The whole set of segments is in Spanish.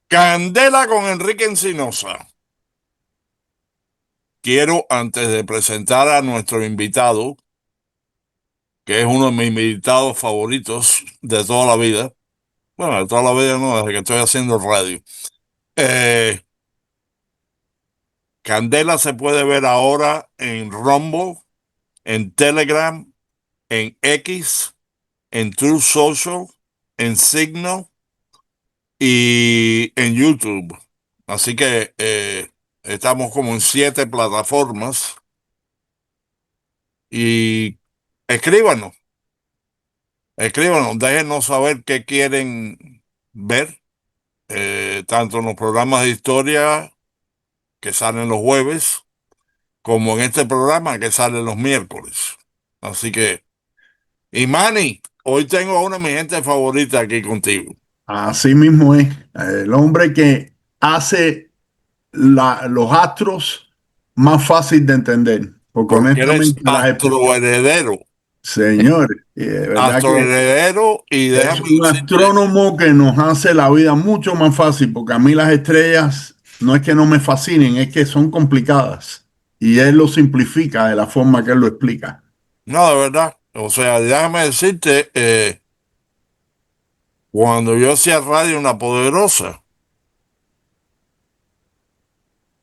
Candela con Enrique Encinosa. Quiero, antes de presentar a nuestro invitado, que es uno de mis invitados favoritos de toda la vida, bueno, de toda la vida no, desde que estoy haciendo radio. Eh, Candela se puede ver ahora en Rumble, en Telegram, en X, en True Social, en Signal y en YouTube. Así que estamos como en 7 plataformas y escríbanos, escríbanos, déjenos saber qué quieren ver, tanto en los programas de historia que salen los jueves, como en este programa que sale los miércoles. Así que, y Manny, hoy tengo a una de mis gente favorita aquí contigo. Así mismo es. El hombre que hace los astros más fácil de entender. Porque Porque eres honestamente, astroheredero, señores, de verdad que astroheredero, y es déjame un decirte, astrónomo que nos hace la vida mucho más fácil. Porque a mí las estrellas no es que no me fascinen, es que son complicadas. Y él lo simplifica de la forma que él lo explica. no, de verdad, o sea, déjame decirte, cuando yo hacía radio en La Poderosa,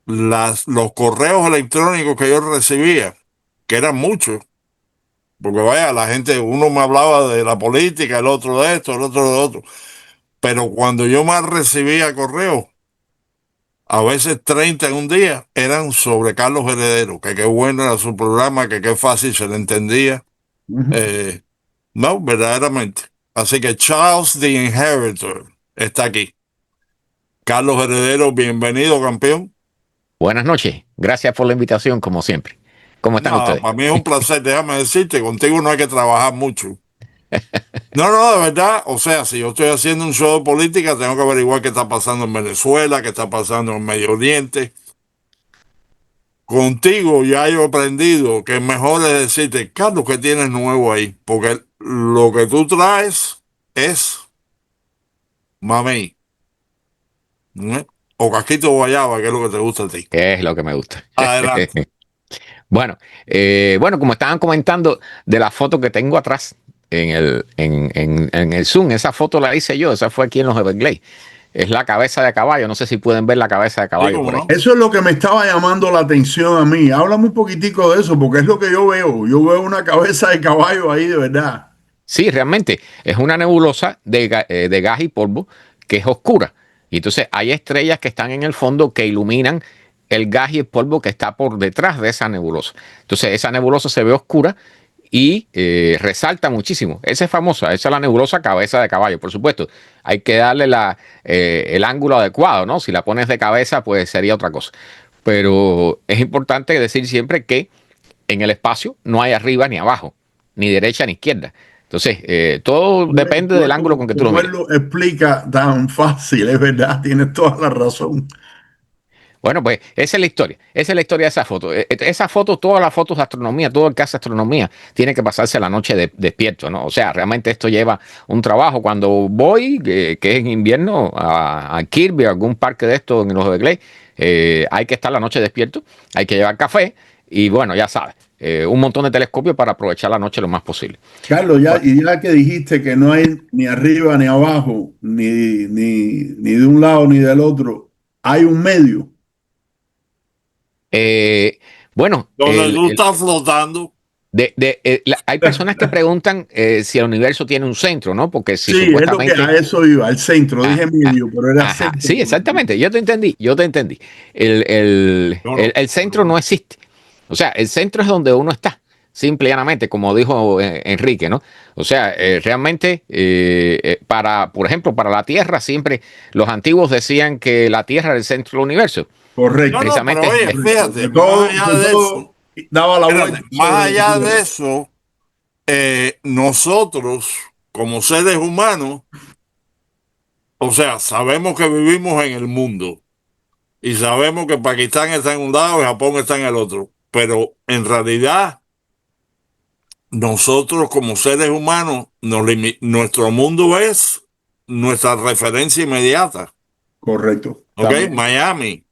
los correos electrónicos que yo recibía, que eran muchos, porque vaya, la gente, uno me hablaba de la política, el otro de esto, el otro de lo otro, pero cuando yo más recibía correos, a veces 30 en un día, eran sobre Carlos Heredero, que qué bueno era su programa, que qué fácil se le entendía. Ujú. Eh, no, verdaderamente. Así que Charles the Inheritor está aquí. Carlos Heredero, bienvenido, campeón. Buenas noches. Gracias por la invitación, como siempre. ¿Cómo están No, ustedes? para mí es un placer, déjame decirte, contigo no hay que trabajar mucho. No, no, de verdad, o sea, si yo estoy haciendo un show de política, tengo que averiguar qué está pasando en Venezuela, qué está pasando en Medio Oriente. Contigo ya yo he aprendido que mejor es decirte, Carlos, ¿qué tienes nuevo ahí? Porque lo que tú traes es mamey, ¿no? O casquito guayaba, que es lo que te gusta a ti. Es lo que me gusta. Adelante. Bueno, bueno, como estaban comentando de la foto que tengo atrás en el Zoom, esa foto la hice yo, esa fue aquí en los Everglades. Es la cabeza de caballo, no sé si pueden ver la cabeza de Sí, caballo cómo por ahí. no. Eso es lo que me estaba llamando la atención a mí. Háblame un poquitico de eso, porque es lo que yo veo. Yo veo una cabeza de caballo ahí de verdad. Sí, realmente es una nebulosa de gas y polvo que es oscura. Y entonces hay estrellas que están en el fondo que iluminan el gas y el polvo que está por detrás de esa nebulosa. Entonces esa nebulosa se ve oscura y resalta muchísimo. Esa es famosa, esa es la nebulosa cabeza de caballo, por supuesto. Hay que darle el ángulo adecuado, ¿no? Si la pones de cabeza, pues sería otra cosa. Pero es importante decir siempre que en el espacio no hay arriba ni abajo, ni derecha ni izquierda. Entonces, todo depende del ángulo con que tú lo Como él mires. lo explica tan fácil, es verdad, tienes toda la razón. Bueno, pues esa es la historia. Esa es la historia de esa foto. Esa foto, todas las fotos de astronomía, todo el que hace astronomía, tiene que pasarse la noche despierto, ¿no? O sea, realmente esto lleva un trabajo. Cuando voy, que es en invierno, a Kirby, a algún parque de estos en los Everglades, hay que estar la noche despierto, hay que llevar café y bueno, ya sabes, un montón de telescopios para aprovechar la noche lo más posible. Carlos, Bueno, ya que dijiste que no hay ni arriba ni abajo, ni de un lado ni del otro, hay un medio. eh, bueno, Donde tú estás flotando. hay personas que preguntan si el universo tiene un centro, ¿no? Porque si Sí, es lo que a supuestamente... eso iba, al centro, Ah, dije ah, medio, pero era ajá, centro. sí, exactamente, yo te entendí, yo te entendí. No, no. El centro no existe. O sea, el centro es donde uno está, simple y llanamente, como dijo Enrique, ¿no? O sea, realmente, por ejemplo, para la Tierra, siempre los antiguos decían que la Tierra era el centro del universo. Y No, Correcto, no, pero precisamente, oye, correcto. fíjate, más allá Que de eso, todo daba la vuelta espérate, más sobre la allá de Tierra. eso, nosotros, como seres humanos, o sea, sabemos que vivimos en el mundo y sabemos que Pakistán está en un lado y Japón está en el otro, pero en realidad nosotros como seres humanos, nuestro mundo es nuestra referencia inmediata. Correcto. ¿Ok? También. Miami,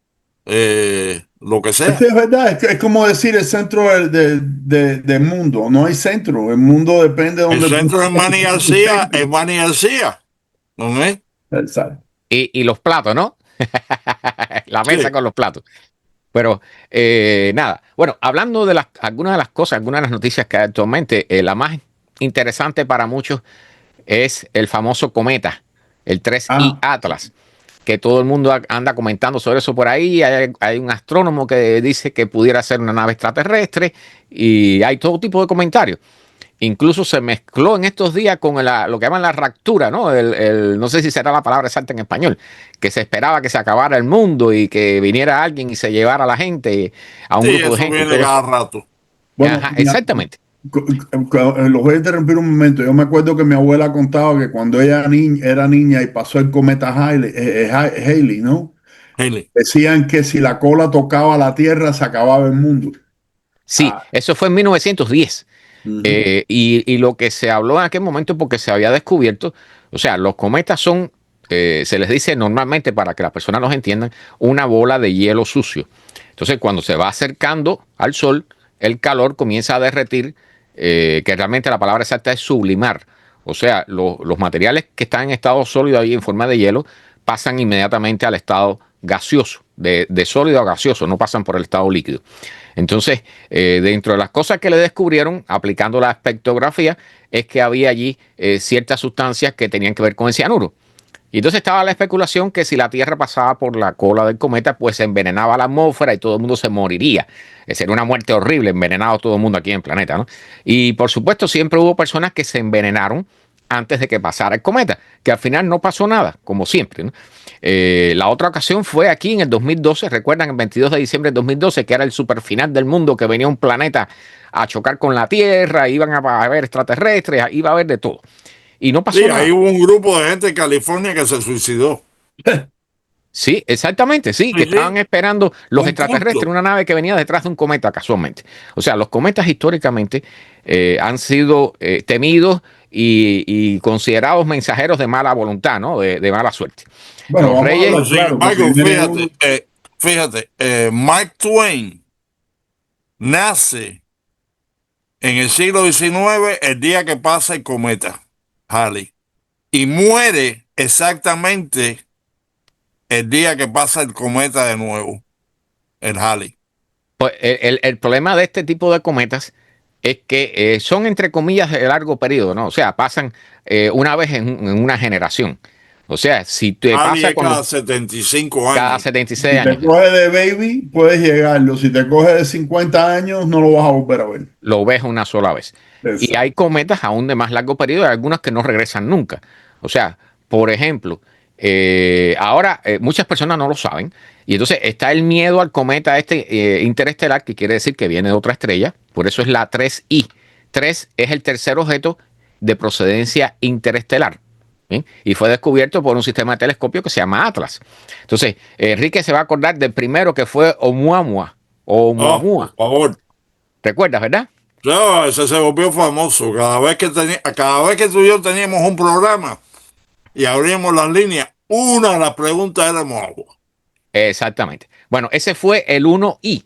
lo que sea. Sí, es verdad, es como decir el centro del mundo. No hay centro. El mundo depende de El donde tú centro es estés, Manny ese es el García, centro. es Manny García. ¿No es? Exacto. Y los platos, ¿no? La mesa Sí. con los platos. Pero nada, bueno, hablando de algunas de las cosas, algunas de las noticias que hay actualmente, la más interesante para muchos es el famoso cometa, el 3I Ah, Atlas, que todo el mundo anda comentando sobre eso por ahí. Hay un astrónomo que dice que pudiera ser una nave extraterrestre y hay todo tipo de comentarios. Incluso se mezcló en estos días con lo que llaman la raptura, ¿no? No sé si será la palabra exacta en español, que se esperaba que se acabara el mundo y que viniera alguien y se llevara a la gente, a un Sí, grupo de eso gente y viene todo eso. cada rato. bueno, Ajá, exactamente. los voy a interrumpir un momento. Yo me acuerdo que mi abuela contaba que cuando ella era niña y pasó el cometa Halley, ¿no? Haley. Decían que si la cola tocaba la Tierra se acababa el mundo. Sí, Ah, eso fue en 1910. ujú. Y lo que se habló en aquel momento, porque se había descubierto, o sea, los cometas son, se les dice normalmente, para que las personas los entiendan, una bola de hielo sucio. Entonces, cuando se va acercando al Sol, el calor comienza a derretir, que realmente la palabra exacta es sublimar. O sea, los materiales que están en estado sólido ahí en forma de hielo pasan inmediatamente al estado gaseoso, de sólido a gaseoso, no pasan por el estado líquido. Entonces, dentro de las cosas que le descubrieron aplicando la espectrografía es que había allí ciertas sustancias que tenían que ver con el cianuro. Y entonces estaba la especulación que si la Tierra pasaba por la cola del cometa, pues se envenenaba la atmósfera y todo el mundo se moriría. Sería una muerte horrible, envenenado todo el mundo aquí en el planeta, ¿no? Y por supuesto, siempre hubo personas que se envenenaron antes de que pasara el cometa, que al final no pasó nada, como siempre, ¿no? La otra ocasión fue aquí en el 2012, recuerdan, el 22 de diciembre del 2012, que era el superfinal del mundo, que venía un planeta a chocar con la Tierra, iban a haber extraterrestres, iba a haber de todo. Y no pasó Sí, ahí nada. hubo un grupo de gente en California que se suicidó. Sí, exactamente, sí, que Sí, estaban sí, esperando los un extraterrestres, culto. una nave que venía detrás de un cometa casualmente. O sea, los cometas históricamente han sido temidos y considerados mensajeros de mala voluntad, ¿no? De mala suerte. Bueno, Los vamos a reyes, hablar Sin claro, porque embargo, viene uno. Mark Twain nace en el siglo XIX, el día que pasa el cometa Halley, y muere exactamente el día que pasa el cometa de nuevo, el Halley. pues, el problema de este tipo de cometas es que son, entre comillas, de largo periodo, ¿no? O sea, pasan una vez en una generación. O sea, si te Halley pasa es cada cuando 75 cada años. 76 Si te años. coge de baby, puedes llegarlo. Si te coge de 50 años, no lo vas a volver a ver. Lo ves una sola vez. Y hay Exacto. cometas aún de más largo periodo, y algunas que no regresan nunca. O sea, por ejemplo, ahora muchas personas no lo saben, y entonces está el miedo al cometa este interestelar, que quiere decir que viene de otra estrella, por eso es la 3I. 3 es el tercer objeto de procedencia interestelar. ¿Bien? Y fue descubierto por un sistema de telescopio que se llama Atlas. Entonces, Enrique se va a acordar del primero que fue Oumuamua, o Oh, por Oumuamua. favor. ¿Recuerdas, verdad? No, ese se volvió famoso. Cada vez que tú y yo teníamos un programa y abríamos las líneas, una de las preguntas era agua. Exactamente. Bueno, ese fue el 1I.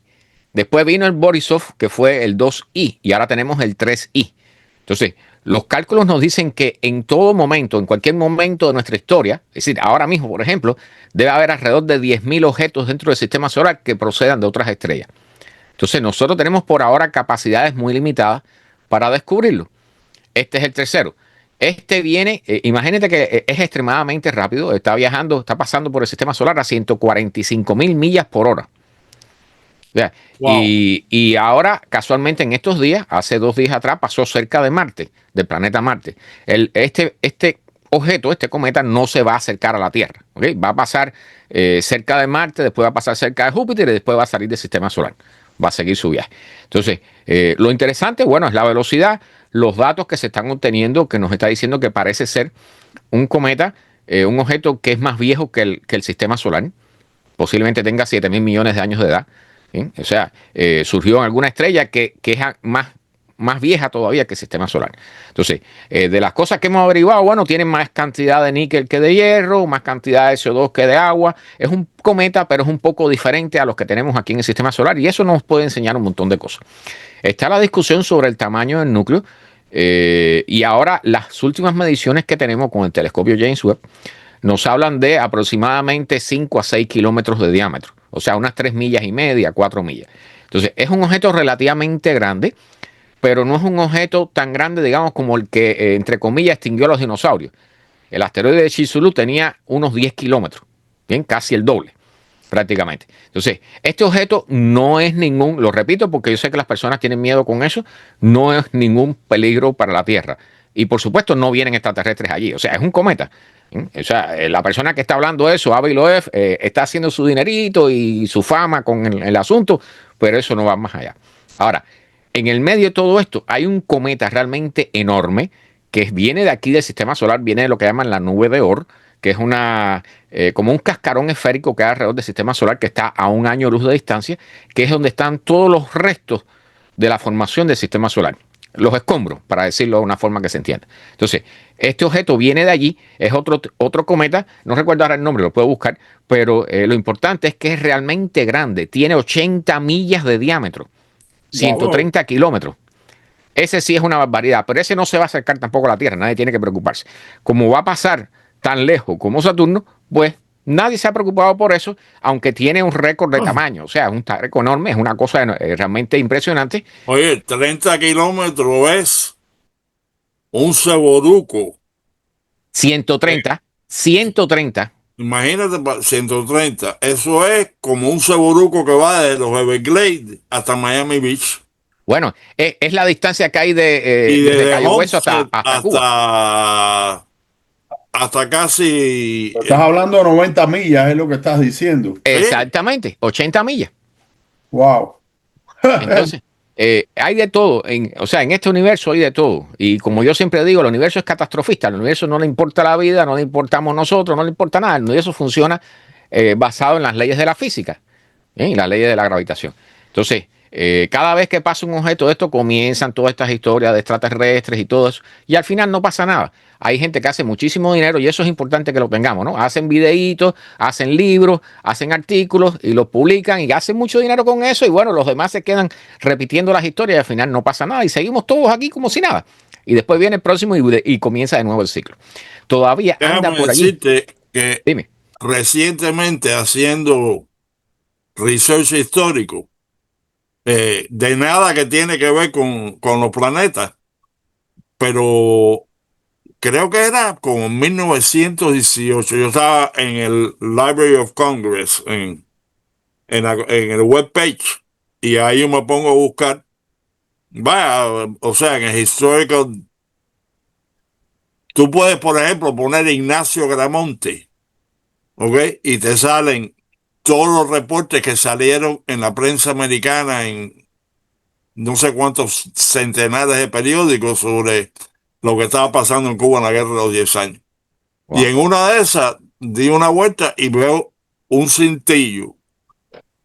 Después vino el Borisov, que fue el 2I, y ahora tenemos el 3I. Entonces, los cálculos nos dicen que en todo momento, en cualquier momento de nuestra historia, es decir, ahora mismo, por ejemplo, debe haber alrededor de 10.000 objetos dentro del sistema solar que procedan de otras estrellas. Entonces, nosotros tenemos por ahora capacidades muy limitadas para descubrirlo. Este es el tercero. Este viene, imagínate que es extremadamente rápido, está viajando, está pasando por el sistema solar a 145.000 millas por hora. O sea, Wow. y ahora, casualmente, en estos días, hace 2 días atrás, pasó cerca de Marte, del planeta Marte. Este objeto, este cometa, no se va a acercar a la Tierra. ¿Okay? Va a pasar cerca de Marte, después va a pasar cerca de Júpiter y después va a salir del sistema solar. Va a seguir su viaje. Entonces, lo interesante, bueno, es la velocidad, los datos que se están obteniendo, que nos está diciendo que parece ser un cometa, un objeto que es más viejo que el sistema solar. Posiblemente tenga 7.000 millones de años de edad. ¿Sí? O sea, surgió en alguna estrella que es más más vieja todavía que el sistema solar. Entonces, de las cosas que hemos averiguado, bueno, tienen más cantidad de níquel que de hierro, más cantidad de CO2 que de agua. Es un cometa, pero es un poco diferente a los que tenemos aquí en el sistema solar, y eso nos puede enseñar un montón de cosas. Está la discusión sobre el tamaño del núcleo, y ahora las últimas mediciones que tenemos con el telescopio James Webb nos hablan de aproximadamente 5 a 6 kilómetros de diámetro, o sea, unas 3 millas y media, 4 millas. Entonces, es un objeto relativamente grande, pero no es un objeto tan grande, digamos, como el que, entre comillas, extinguió a los dinosaurios. El asteroide de Chicxulub tenía unos 10 kilómetros, bien, casi el doble, prácticamente. Entonces, este objeto no es ningún, lo repito porque yo sé que las personas tienen miedo con eso, no es ningún peligro para la Tierra. Y por supuesto no vienen extraterrestres allí, o sea, es un cometa. O sea, la persona que está hablando eso, Avi Loeb, está haciendo su dinerito y su fama con el asunto, pero eso no va más allá. Ahora, en el medio de todo esto hay un cometa realmente enorme que viene de aquí del sistema solar, viene de lo que llaman la nube de Oort, que es como un cascarón esférico que hay alrededor del sistema solar, que está a un año luz de distancia, que es donde están todos los restos de la formación del sistema solar. Los escombros, para decirlo de una forma que se entienda. Entonces, este objeto viene de allí, es otro cometa, no recuerdo ahora el nombre, lo puedo buscar, pero lo importante es que es realmente grande, tiene 80 millas de diámetro, 130 kilómetros. Ese sí es una barbaridad, pero ese no se va a acercar tampoco a la Tierra, nadie tiene que preocuparse. Como va a pasar tan lejos como Saturno, pues nadie se ha preocupado por eso, aunque tiene un récord de tamaño, o sea, es un récord enorme, es una cosa realmente impresionante. Oye, 30 kilómetros es un ceboruco. 130, 130. Imagínate, 130. Eso es como un ceboruco que va de los Everglades hasta Miami Beach. Bueno, es la distancia que hay Y desde desde Cayo Hueso Homestead hasta Cuba. hasta casi. Estás hablando de 90 millas, es lo que estás diciendo. Sí. Exactamente, 80 millas. Wow. Entonces, hay de todo. O sea, en este universo hay de todo. Y como yo siempre digo, el universo es catastrofista. Al universo no le importa la vida, no le importamos nosotros, no le importa nada. El universo funciona basado en las leyes de la física, y las leyes de la gravitación. Entonces, cada vez que pasa un objeto de esto, comienzan todas estas historias de extraterrestres y todo eso, y al final no pasa nada. Hay gente que hace muchísimo dinero y eso es importante que lo tengamos, ¿no? Hacen videitos, hacen libros, hacen artículos y los publican y hacen mucho dinero con eso, y bueno, los demás se quedan repitiendo las historias y al final no pasa nada y seguimos todos aquí como si nada. Y después viene el próximo y comienza de nuevo el ciclo. Todavía anda Déjame por allí. decirte que Dime. recientemente haciendo research histórico, de nada que tiene que ver con los planetas, pero creo que era como en 1918. Yo estaba en el Library of Congress, en el webpage, y ahí yo me pongo a buscar. Vaya, o sea, en el historical, tú puedes, por ejemplo, poner Ignacio Gramonte, ¿ok? Y te salen todos los reportes que salieron en la prensa americana, en no sé cuántos centenares de periódicos sobre lo que estaba pasando en Cuba en la guerra de los 10 años. Y Wow. en una de esas di una vuelta y veo un cintillo.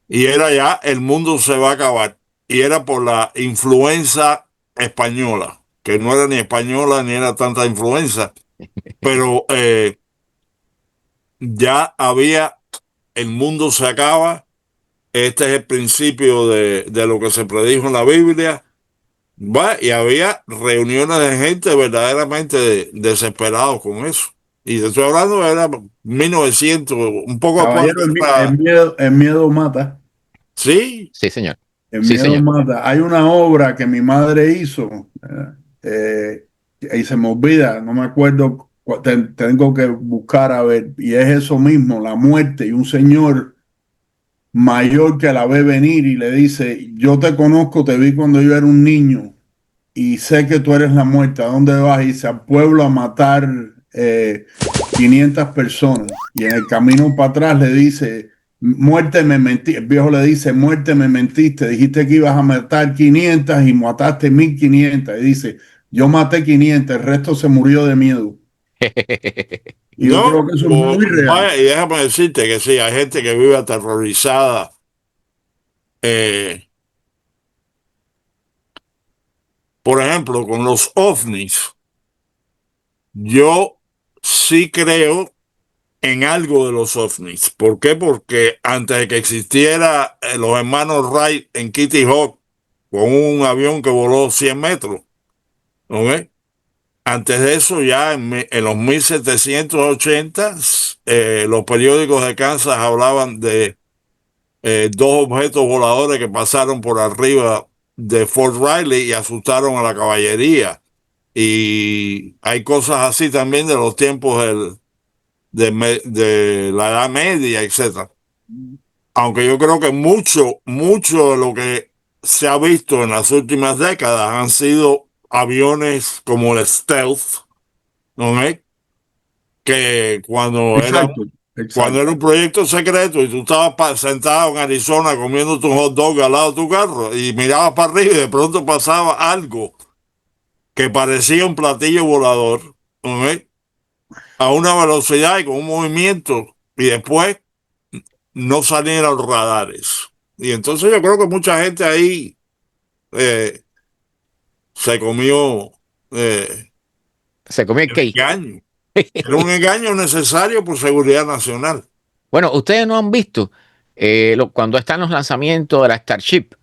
Y era ya el mundo se va a acabar. Y era por la influenza española, que no era ni española ni era tanta influenza. Pero ya había, el mundo se acaba. Este es el principio de lo que se predijo en la Biblia. Va, y había reuniones de gente verdaderamente desesperados con eso. Y te estoy hablando, era 1900, un poco después Caballero, de la. el miedo mata. Sí, Sí, señor. El Sí, miedo señor. mata. Hay una obra que mi madre hizo, y se me olvida, no me acuerdo, tengo que buscar a ver, y es eso mismo, la muerte, y un señor mayor que la ve venir y le dice, yo te conozco, te vi cuando yo era un niño, y sé que tú eres la muerte, ¿a dónde vas? Y dice, al pueblo a matar 500 personas. Y en el camino para atrás le dice, muerte me mentiste. El viejo le dice, muerte me mentiste. Dijiste que ibas a matar 500 y mataste 1500. Y dice, yo maté 500, el resto se murió de miedo. Y yo no, creo que eso es muy real. vaya, y déjame decirte que sí, hay gente que vive aterrorizada. eh, por ejemplo, con los ovnis, yo sí creo en algo de los ovnis. ¿Por qué? Porque antes de que existiera los hermanos Wright en Kitty Hawk, con un avión que voló 100 metros, ¿ok? Antes de eso, ya en los 1780, los periódicos de Kansas hablaban de dos objetos voladores que pasaron por arriba de Fort Riley y asustaron a la caballería. Y hay cosas así también de los tiempos de la Edad Media, etcétera. Aunque yo creo que mucho de lo que se ha visto en las últimas décadas han sido aviones como el Stealth, ¿no? Que Exacto, cuando exacto. era un proyecto secreto y tú estabas sentado en Arizona comiendo tu hot dog al lado de tu carro y mirabas para arriba y de pronto pasaba algo que parecía un platillo volador, ¿no? A una velocidad y con un movimiento y después no salían los radares. Y entonces yo creo que mucha gente ahí eh, se comió Se comió el el cake. engaño. Era un engaño necesario por seguridad nacional. Bueno, ustedes no han visto cuando están los lanzamientos de la Starship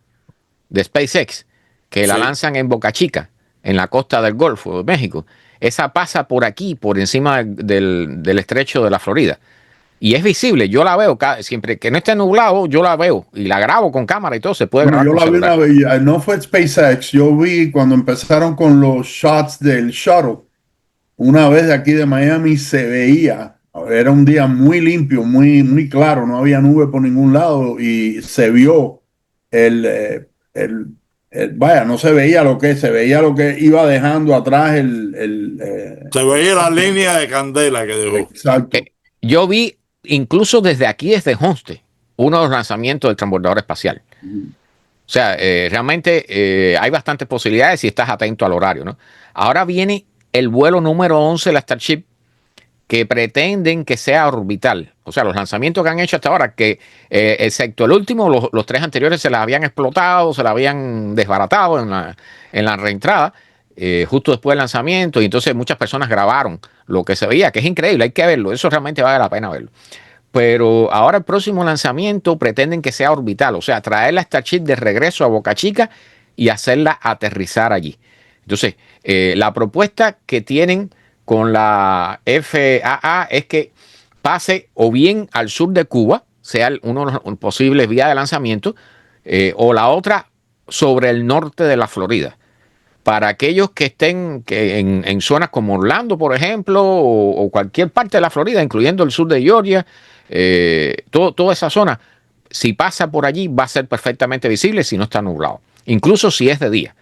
de SpaceX, que la Sí. lanzan en Boca Chica, en la costa del Golfo de México. Esa pasa por aquí, por encima del estrecho de la Florida. Y es visible, yo la veo, siempre que no esté nublado, yo la veo y la grabo con cámara y todo, se puede Bueno, grabar yo con la vi una celular. vez, no fue SpaceX, yo vi cuando empezaron con los shots del shuttle. Una vez de aquí de Miami se veía, era un día muy limpio, muy claro, no había nube por ningún lado y se vio el, vaya, no se veía lo que, se veía lo que iba dejando atrás Se veía la línea de candela que dejó. exacto. Eh, yo vi, incluso desde aquí, desde Homestead, uno de los lanzamientos del transbordador espacial. O sea, realmente hay bastantes posibilidades si estás atento al horario, ¿no? Ahora viene el vuelo número 11 de la Starship, que pretenden que sea orbital. O sea, los lanzamientos que han hecho hasta ahora, que excepto el último, los tres anteriores se la habían explotado, se la habían desbaratado en la reentrada, justo después del lanzamiento, y entonces muchas personas grabaron lo que se veía, que es increíble, hay que verlo, eso realmente vale la pena verlo. Pero ahora el próximo lanzamiento pretenden que sea orbital, o sea, traer la Starship de regreso a Boca Chica y hacerla aterrizar allí. Entonces, la propuesta que tienen con la FAA es que pase o bien al sur de Cuba, sea uno de los posibles vías de lanzamiento, o la otra sobre el norte de la Florida. Para aquellos que estén en zonas como Orlando, por ejemplo, o cualquier parte de la Florida, incluyendo el sur de Georgia, toda esa zona, si pasa por allí va a ser perfectamente visible si no está nublado, incluso si es de día.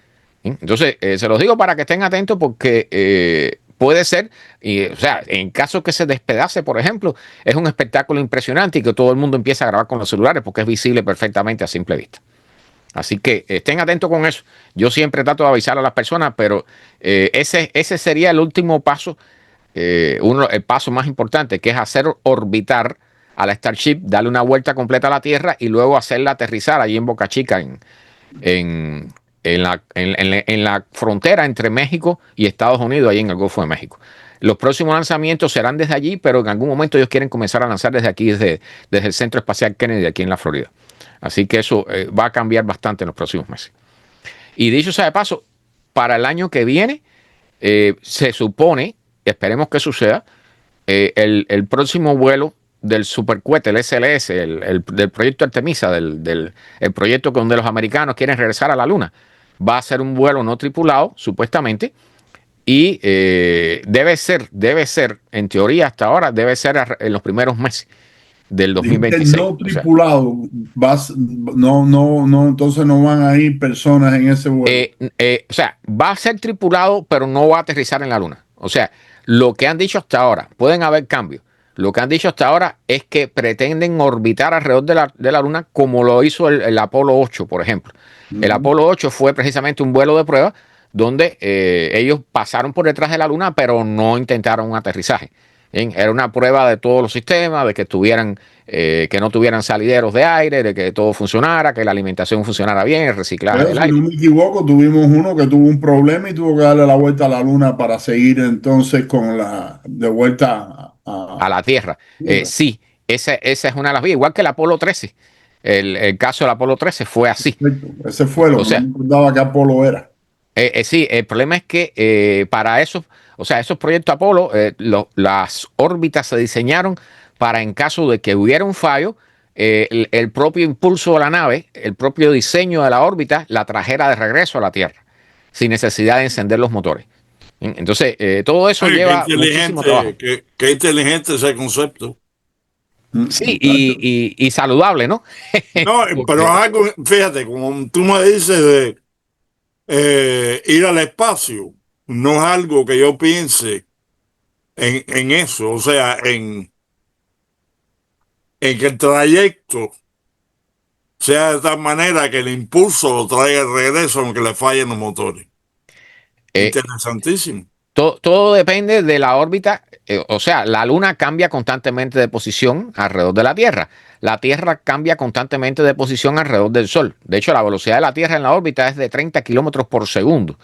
Entonces, se los digo para que estén atentos porque puede ser, o sea, en caso que se despedace, por ejemplo, es un espectáculo impresionante y que todo el mundo empieza a grabar con los celulares porque es visible perfectamente a simple vista. Así que estén atentos con eso. Yo siempre trato de avisar a las personas, pero ese sería el último paso, el paso más importante, que es hacer orbitar a la Starship, darle una vuelta completa a la Tierra y luego hacerla aterrizar allí en Boca Chica, en, en la frontera entre México y Estados Unidos, ahí en el Golfo de México. Los próximos lanzamientos serán desde allí, pero en algún momento ellos quieren comenzar a lanzar desde aquí, desde el Centro Espacial Kennedy, aquí en la Florida. Así que eso va a cambiar bastante en los próximos meses. Y dicho sea de paso, para el año que viene, se supone, esperemos que suceda, el próximo vuelo del supercohete, el SLS, del proyecto Artemisa, el proyecto donde los americanos quieren regresar a la Luna, va a ser un vuelo no tripulado, supuestamente, y debe ser, en teoría hasta ahora, debe ser en los primeros meses del Dijiste 2026. no O sea, tripulado, no, entonces no van a ir personas en ese vuelo. o sea, va a ser tripulado, pero no va a aterrizar en la Luna. O sea, lo que han dicho hasta ahora, pueden haber cambios. Lo que han dicho hasta ahora es que pretenden orbitar alrededor de la Luna como lo hizo el Apolo 8, por ejemplo. El Apolo 8 fue precisamente un vuelo de prueba, donde ellos pasaron por detrás de la Luna, pero no intentaron un aterrizaje. Bien, era una prueba de todos los sistemas, de que estuvieran, que no tuvieran salideros de aire, de que todo funcionara, que la alimentación funcionara bien, el reciclaje Pero del si aire. no me equivoco, tuvimos uno que tuvo un problema y tuvo que darle la vuelta a la luna para seguir entonces con de vuelta A a la Tierra. Tierra. Sí, esa es una de las vías, igual que el Apolo 13. El caso del Apolo 13 fue así. Perfecto. Ese fue lo O que no sea, me acordaba que Apolo era. sí, el problema es que para eso, o sea, esos proyectos Apolo, las órbitas se diseñaron para en caso de que hubiera un fallo, el propio impulso de la nave, el propio diseño de la órbita, la trajera de regreso a la Tierra, sin necesidad de encender los motores. Entonces, todo eso Ay, lleva muchísimo trabajo. qué inteligente ese concepto. Sí, Muchacho. y saludable, ¿no? No, pero es Porque algo, fíjate, como tú me dices de ir al espacio, no es algo que yo piense en eso, o sea, en que el trayecto sea de tal manera que el impulso lo traiga de regreso aunque le fallen los motores. eh, Interesantísimo. todo depende de la órbita, o sea, la Luna cambia constantemente de posición alrededor de la Tierra. La Tierra cambia constantemente de posición alrededor del Sol. De hecho, la velocidad de la Tierra en la órbita es de 30 kilómetros por segundo.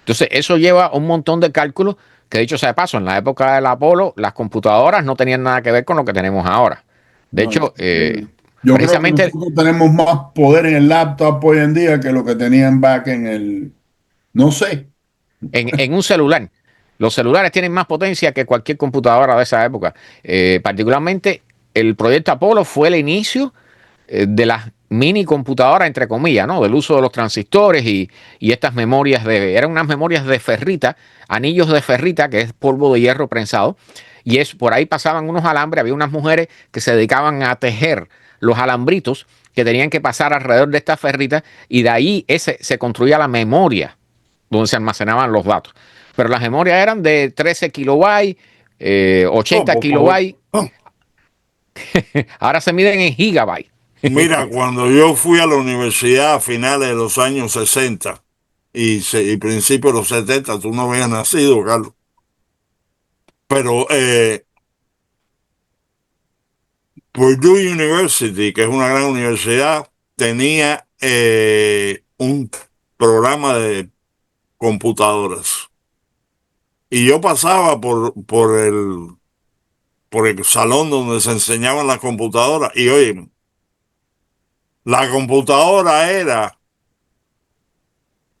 Entonces, eso lleva un montón de cálculos que, dicho sea de paso, en la época del Apolo, las computadoras no tenían nada que ver con lo que tenemos ahora. De No, hecho, yo creo que precisamente nosotros tenemos más poder en el laptop hoy en día que lo que tenían back en el, no sé. en un celular. Los celulares tienen más potencia que cualquier computadora de esa época. Particularmente, el proyecto Apolo fue el inicio de las mini computadoras, entre comillas, ¿no? Del uso de los transistores y estas memorias eran unas memorias de ferrita, anillos de ferrita, que es polvo de hierro prensado, y por ahí pasaban unos alambres, había unas mujeres que se dedicaban a tejer los alambritos que tenían que pasar alrededor de estas ferritas, y de ahí se construía la memoria donde se almacenaban los datos. Pero las memorias eran de 13 kilobytes, Oh, 80 por favor. kilobytes, Oh, ahora se miden en gigabytes. mira, cuando yo fui a la universidad a finales de los años 60 y principios de los 70, tú no habías nacido, Carlos. Pero Purdue University, que es una gran universidad, tenía un programa de computadoras. Y yo pasaba por el salón donde se enseñaban las computadoras. Y oye, la computadora era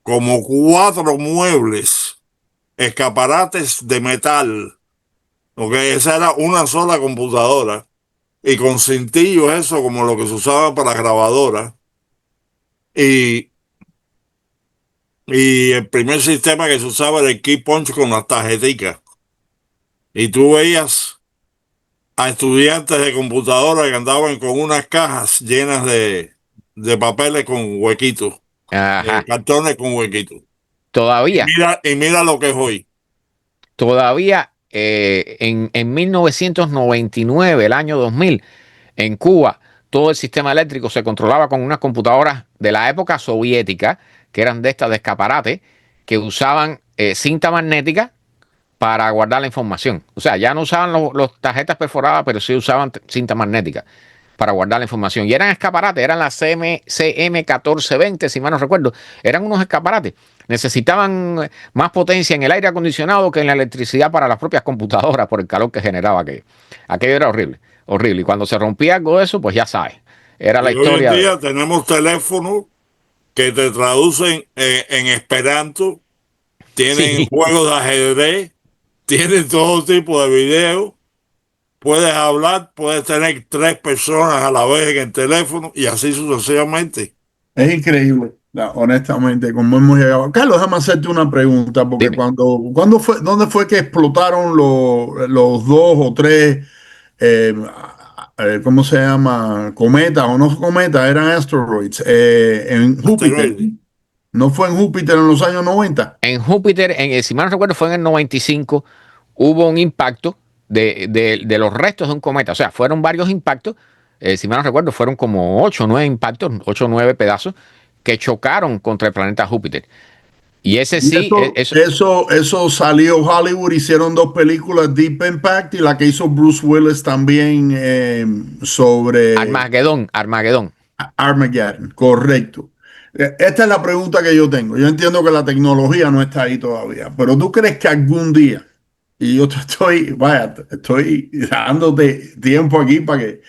como cuatro muebles, escaparates de metal. ¿Ok? Esa era una sola computadora. Y con cintillos, eso como lo que se usaba para grabadoras. Y, y el primer sistema que se usaba era el key punch con las tarjeticas. Y tú veías a estudiantes de computadora que andaban con unas cajas llenas de papeles con huequitos, Ajá. cartones con huequitos. Todavía, Y mira lo que es hoy. todavía en 1999, el año 2000, en Cuba, todo el sistema eléctrico se controlaba con unas computadoras de la época soviética, que eran de estas de escaparate, que usaban cinta magnética para guardar la información. O sea, ya no usaban los tarjetas perforadas, pero sí usaban cinta magnética para guardar la información. Y eran escaparates, eran las CM1420, si mal no recuerdo. Eran unos escaparates. Necesitaban más potencia en el aire acondicionado que en la electricidad para las propias computadoras por el calor que generaba aquello. Aquello era horrible, horrible. Y cuando se rompía algo de eso, pues ya sabes. Era la Y hoy en historia de... día tenemos teléfonos que te traducen en Esperanto, tienen Sí, juegos de ajedrez, tienen todo tipo de videos. Puedes hablar, puedes tener tres personas a la vez en el teléfono y así sucesivamente. Es increíble, honestamente, como hemos llegado. Carlos, déjame hacerte una pregunta, porque dime. ¿dónde fue que explotaron los dos o tres, ¿cómo se llama? Cometas o no cometas, eran asteroids, en Júpiter. Asteroides. ¿No fue en Júpiter en los años 90? En Júpiter, si mal no recuerdo, fue en el 95, hubo un impacto de los restos de un cometa. O sea, fueron varios impactos. Si mal no recuerdo, fueron como 8 o 9 impactos, 8 o 9 pedazos que chocaron contra el planeta Júpiter. Y ese Y sí, eso salió Hollywood, hicieron dos películas, Deep Impact y la que hizo Bruce Willis también sobre Armagedón. Armageddon, correcto. Esta es la pregunta que yo tengo. Yo entiendo que la tecnología no está ahí todavía, pero ¿tú crees que algún día, y yo te estoy, vaya, estoy dándote tiempo aquí para que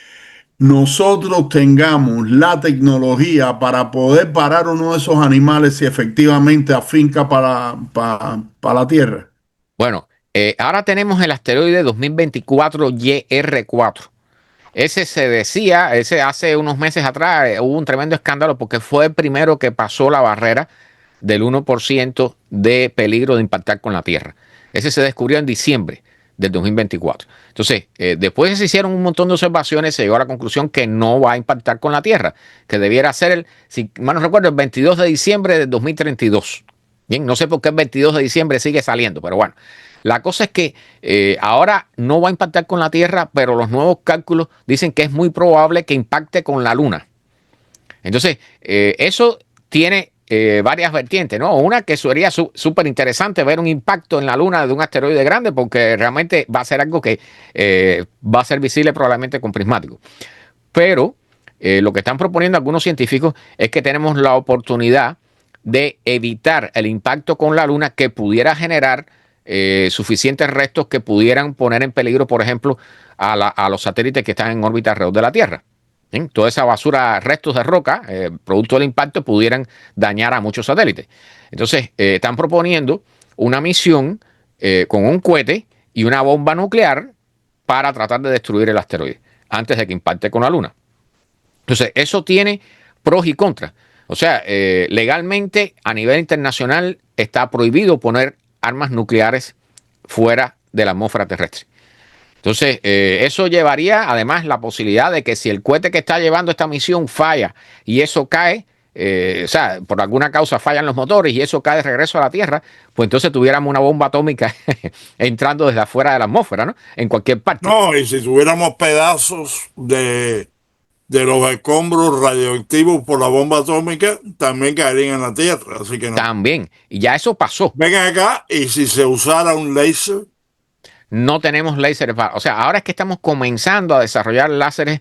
nosotros tengamos la tecnología para poder parar uno de esos animales si efectivamente afinca para la Tierra? Bueno, ahora tenemos el asteroide 2024 YR4. Ese se decía, ese hace unos meses atrás hubo un tremendo escándalo porque fue el primero que pasó la barrera del 1% de peligro de impactar con la Tierra. Ese se descubrió en diciembre del 2024. Entonces, después se hicieron un montón de observaciones, se llegó a la conclusión que no va a impactar con la Tierra, que debiera ser si mal no recuerdo, el 22 de diciembre del 2032. Bien, no sé por qué el 22 de diciembre sigue saliendo, pero bueno. La cosa es que ahora no va a impactar con la Tierra, pero los nuevos cálculos dicen que es muy probable que impacte con la Luna. Entonces, eso tiene varias vertientes, ¿no? Una que sería súper interesante ver un impacto en la Luna de un asteroide grande, porque realmente va a ser algo que va a ser visible probablemente con prismáticos. Pero lo que están proponiendo algunos científicos es que tenemos la oportunidad de evitar el impacto con la Luna que pudiera generar suficientes restos que pudieran poner en peligro, por ejemplo, a los satélites que están en órbita alrededor de la Tierra. ¿Bien? Toda esa basura, restos de roca, producto del impacto, pudieran dañar a muchos satélites. Entonces, están proponiendo una misión con un cohete y una bomba nuclear para tratar de destruir el asteroide antes de que impacte con la Luna. Entonces, eso tiene pros y contras. O sea, legalmente a nivel internacional está prohibido poner armas nucleares fuera de la atmósfera terrestre. Entonces, eso llevaría además la posibilidad de que si el cohete que está llevando esta misión falla y eso cae, o sea, por alguna causa fallan los motores y eso cae de regreso a la Tierra, pues entonces tuviéramos una bomba atómica entrando desde afuera de la atmósfera, ¿no? En cualquier parte. No, y si tuviéramos pedazos de los escombros radioactivos por la bomba atómica, también caerían en la Tierra, así que no. También, y ya eso pasó. Vengan acá y si se usara un láser, No tenemos láseres, o sea, ahora es que estamos comenzando a desarrollar láseres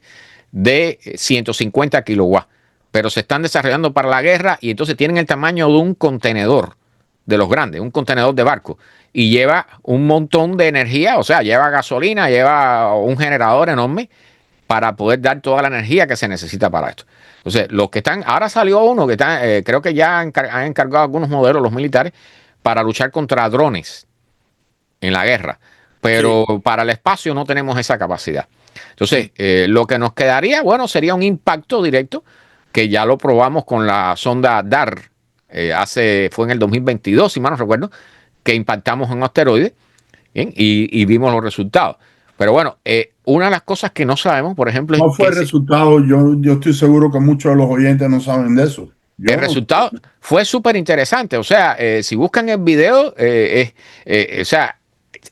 de 150 kilowatts, pero se están desarrollando para la guerra y entonces tienen el tamaño de un contenedor de los grandes, un contenedor de barco, y lleva un montón de energía, o sea, lleva gasolina, lleva un generador enorme para poder dar toda la energía que se necesita para esto. Entonces, los que están, ahora salió uno que está, creo que ya han encargado algunos modelos los militares para luchar contra drones en la guerra, pero sí. para el espacio no tenemos esa capacidad. Entonces, lo que nos quedaría, bueno, sería un impacto directo, que ya lo probamos con la sonda DAR, fue en el 2022, si mal no recuerdo, que impactamos en un asteroide, ¿bien? Y vimos los resultados. Pero bueno, una de las cosas que no sabemos, por ejemplo, es ¿Cuál fue que el resultado? Yo estoy seguro que muchos de los oyentes no saben de eso. el Yo no. resultado fue súper interesante. O sea, si buscan el video, o sea,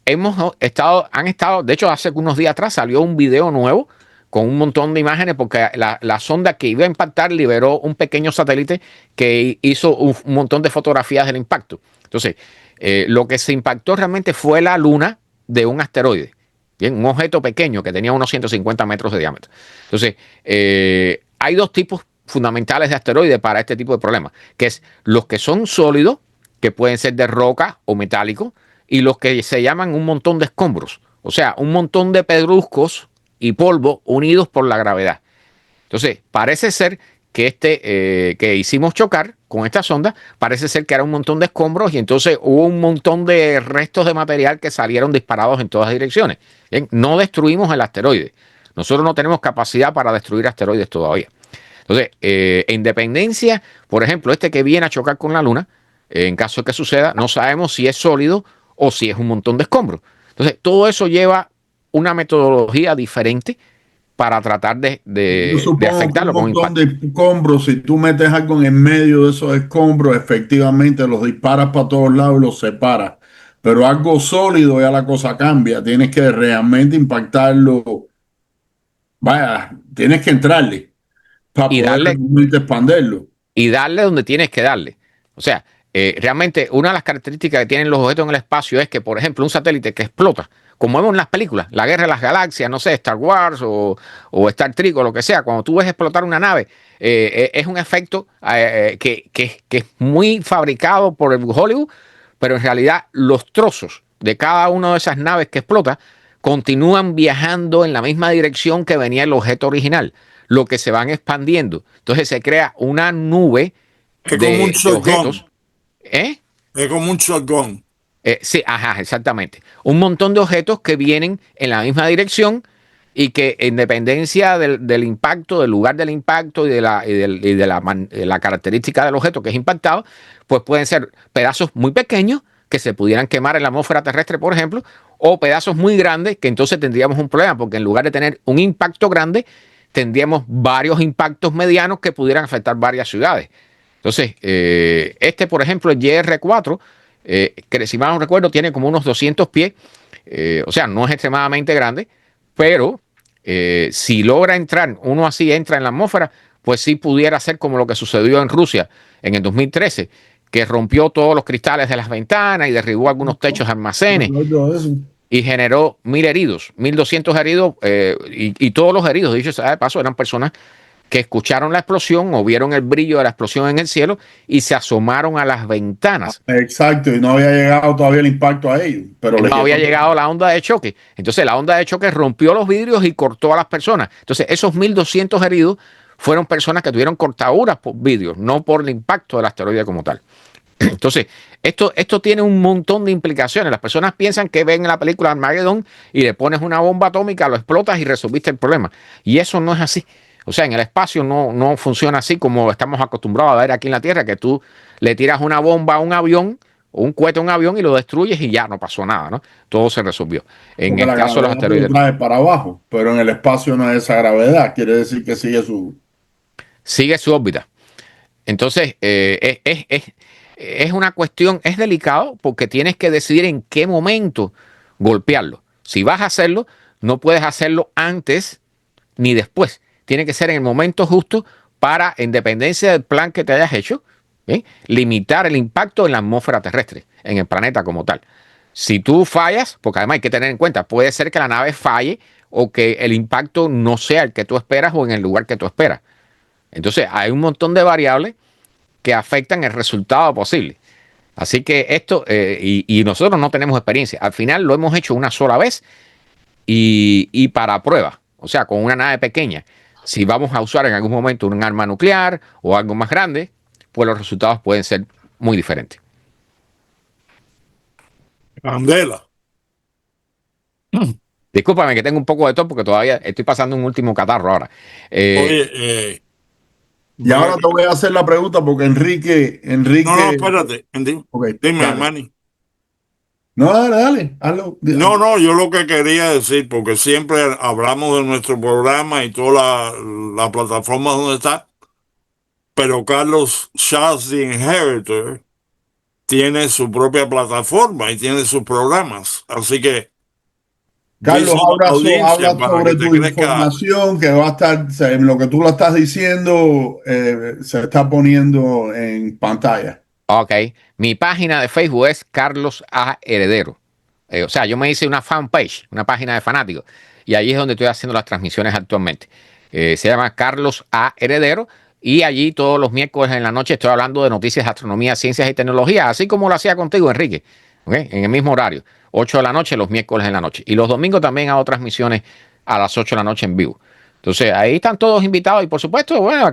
han estado, de hecho, hace unos días atrás salió un video nuevo con un montón de imágenes porque la sonda que iba a impactar liberó un pequeño satélite que hizo un montón de fotografías del impacto. Entonces, lo que se impactó realmente fue la luna de un asteroide. Bien, un objeto pequeño que tenía unos 150 metros de diámetro. Entonces, hay dos tipos fundamentales de asteroides para este tipo de problemas, que es los que son sólidos, que pueden ser de roca o metálico, y los que se llaman un montón de escombros, o sea, un montón de pedruscos y polvo unidos por la gravedad. Entonces, parece ser que que hicimos chocar con esta sonda, parece ser que era un montón de escombros y entonces hubo un montón de restos de material que salieron disparados en todas direcciones. Bien, no destruimos el asteroide. Nosotros no tenemos capacidad para destruir asteroides todavía. Entonces, en dependencia, por ejemplo, este que viene a chocar con la Luna, en caso de que suceda, no sabemos si es sólido o si es un montón de escombros. Entonces, todo eso lleva una metodología diferente para tratar Yo de supongo que un afectarlo con montón impacto. de escombros, si tú metes algo en el medio de esos escombros, efectivamente los disparas para todos lados y los separas. Pero algo sólido, ya la cosa cambia. Tienes que realmente impactarlo. Vaya, tienes que entrarle para Y poder darle realmente expanderlo. y darle donde tienes que darle. O sea, realmente una de las características que tienen los objetos en el espacio es que, por ejemplo, un satélite que explota, como vemos en las películas, la guerra de las galaxias, no sé, Star Wars o Star Trek o lo que sea, cuando tú ves explotar una nave, es un efecto que es muy fabricado por el Hollywood, pero en realidad los trozos de cada una de esas naves que explota continúan viajando en la misma dirección que venía el objeto original, lo que se van expandiendo. Entonces se crea una nube Es como un de objetos. shotgun. ¿Eh? Es como un shotgun. Sí, ajá, exactamente. Un montón de objetos que vienen en la misma dirección y que en dependencia del impacto, del lugar del impacto y de la característica del objeto que es impactado, pues pueden ser pedazos muy pequeños que se pudieran quemar en la atmósfera terrestre, por ejemplo, o pedazos muy grandes que entonces tendríamos un problema, porque en lugar de tener un impacto grande, tendríamos varios impactos medianos que pudieran afectar varias ciudades. Entonces, por ejemplo, el YR-4, que si mal no recuerdo, tiene como unos 200 pies, o sea, no es extremadamente grande, pero si logra entrar, uno así entra en la atmósfera, pues sí pudiera ser como lo que sucedió en Rusia en el 2013, que rompió todos los cristales de las ventanas y derribó algunos techos de almacenes y generó 1.000 heridos, 1.200 heridos, y todos los heridos, dicho sea de paso, eran personas que escucharon la explosión o vieron el brillo de la explosión en el cielo y se asomaron a las ventanas. Exacto, y no había llegado todavía el impacto a ellos, pero No les había llegó. llegado la onda de choque. Entonces la onda de choque rompió los vidrios y cortó a las personas. Entonces esos 1.200 heridos fueron personas que tuvieron cortaduras por vidrios, no por el impacto del asteroide como tal. Entonces, esto tiene un montón de implicaciones. Las personas piensan que ven en la película Armageddon y le pones una bomba atómica, lo explotas y resolviste el problema. Y eso no es así. O sea, en el espacio no funciona así como estamos acostumbrados a ver aquí en la Tierra, que tú le tiras una bomba a un avión o un cohete a un avión y lo destruyes y ya no pasó nada, ¿no? Todo se resolvió. En Porque el la caso de los gravedad te lo asteroides, trae para abajo, pero en el espacio no es esa gravedad, quiere decir que sigue su... sigue su órbita. Entonces, es una cuestión, es delicado porque tienes que decidir en qué momento golpearlo. Si vas a hacerlo, no puedes hacerlo antes ni después. Tiene que ser en el momento justo para, en dependencia del plan que te hayas hecho, limitar el impacto en la atmósfera terrestre, en el planeta como tal. Si tú fallas, porque además hay que tener en cuenta, puede ser que la nave falle o que el impacto no sea el que tú esperas o en el lugar que tú esperas. Entonces, hay un montón de variables que afectan el resultado posible. Así que esto, y nosotros no tenemos experiencia. Al final lo hemos hecho una sola vez y para prueba, o sea, con una nave pequeña. Si vamos a usar en algún momento un arma nuclear o algo más grande, pues los resultados pueden ser muy diferentes. Candela. Discúlpame que tengo un poco de tos porque todavía estoy pasando un último catarro ahora. Eh, Oye, Y ven ahora acá. te voy a hacer la pregunta porque No, Enrique, espérate. ok, Dime, dale. Manny. No, dale, hazlo. No, yo lo que quería decir, porque siempre hablamos de nuestro programa y toda la plataforma donde está, pero Carlos Charles the Inheritor tiene su propia plataforma y tiene sus programas. Así que Carlos, dice a la audiencia habla para que sobre te tu crezca. información que va a estar, en lo que tú lo estás diciendo, se está poniendo en pantalla. ok, mi página de Facebook es Carlos A. Heredero. O sea, yo me hice una fanpage, una página de fanáticos, y allí es donde estoy haciendo las transmisiones actualmente. Se llama Carlos A. Heredero, y allí todos los miércoles en la noche estoy hablando de noticias de astronomía, ciencias y tecnología, así como lo hacía contigo, Enrique, ¿ok? En el mismo horario, 8 de la noche, los miércoles en la noche. Y los domingos también hago transmisiones a las 8 de la noche en vivo. Entonces, ahí están todos invitados, y por supuesto, bueno,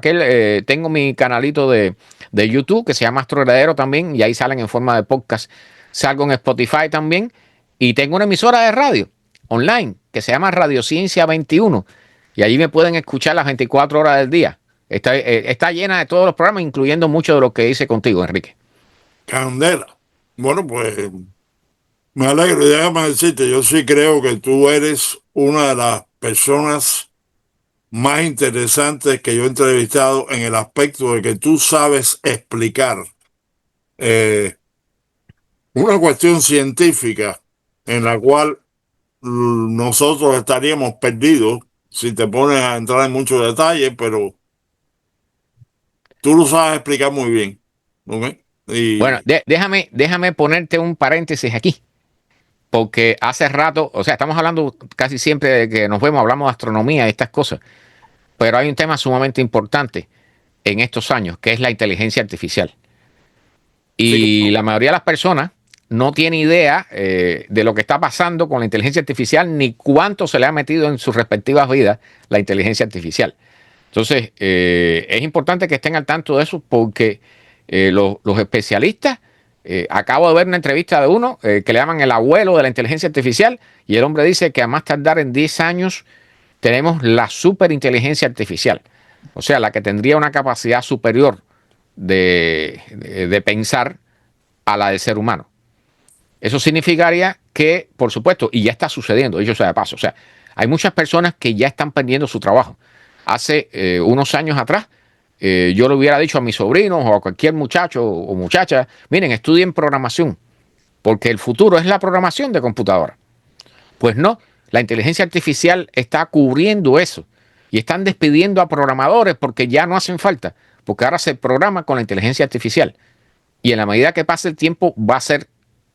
tengo mi canalito de YouTube que se llama Astro Heredero también, y ahí salen en forma de podcast. Salgo en Spotify también. Y tengo una emisora de radio online que se llama Radiociencia 21. Y allí me pueden escuchar las 24 horas del día. Está llena de todos los programas, incluyendo mucho de lo que hice contigo, Enrique. Candela. Bueno, pues me alegro. Y déjame decirte, yo sí creo que tú eres una de las personas más interesantes que yo he entrevistado en el aspecto de que tú sabes explicar eh, una cuestión científica en la cual nosotros estaríamos perdidos si te pones a entrar en muchos detalles, pero tú lo sabes explicar muy bien. ¿Ok? Bueno, Y déjame ponerte un paréntesis aquí, porque hace rato, o sea, estamos hablando casi siempre de que nos vemos, hablamos de astronomía y estas cosas, pero hay un tema sumamente importante en estos años, que es la inteligencia artificial. sí, Y la mayoría de las personas no tiene idea de lo que está pasando con la inteligencia artificial ni cuánto se le ha metido en sus respectivas vidas la inteligencia artificial. Entonces, es importante que estén al tanto de eso porque los especialistas, acabo de ver una entrevista de uno que le llaman el abuelo de la inteligencia artificial y el hombre dice que a más tardar en 10 años tenemos la superinteligencia artificial, o sea, la que tendría una capacidad superior de pensar a la del ser humano. Eso significaría que, por supuesto, y ya está sucediendo, dicho sea de paso, o sea, hay muchas personas que ya están perdiendo su trabajo. Hace unos años atrás, yo le hubiera dicho a mis sobrinos o a cualquier muchacho o muchacha, miren, estudien programación, porque el futuro es la programación de computadora. Pues no, la inteligencia artificial está cubriendo eso y están despidiendo a programadores porque ya no hacen falta, porque ahora se programa con la inteligencia artificial. Y en la medida que pase el tiempo va a ser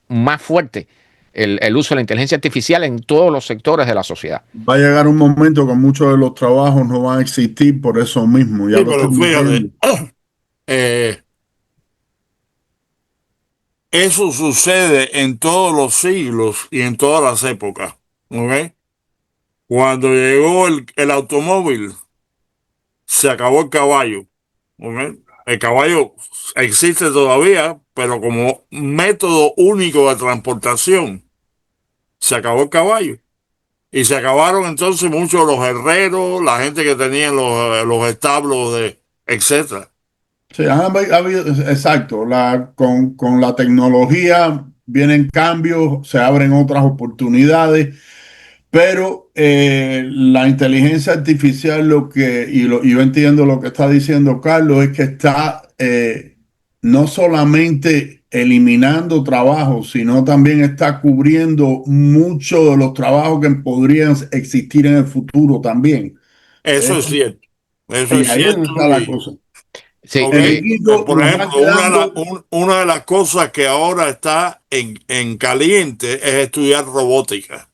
más fuerte el uso de la inteligencia artificial en todos los sectores de la sociedad. Va a llegar un momento que muchos de los trabajos no van a existir por eso mismo, ya sí, lo pero estamos fíjate, viendo. eh, eso sucede en todos los siglos y en todas las épocas. ¿Ok? Cuando llegó el automóvil, se acabó el caballo. ¿Ok? El caballo existe todavía, pero como método único de transportación, se acabó el caballo. Y se acabaron entonces muchos los herreros, la gente que tenía los establos, etcétera. Sí, ha habido, exacto, con la tecnología vienen cambios, se abren otras oportunidades, pero la inteligencia artificial y yo entiendo lo que está diciendo Carlos, es que está no solamente eliminando trabajos, sino también está cubriendo muchos de los trabajos que podrían existir en el futuro también. Eso es Eso- cierto. Eso y es ahí es donde cierto. está la cosa. Sí, Ok, El equipo por nos va ejemplo, quedando. una de las cosas que ahora está en caliente es estudiar robótica.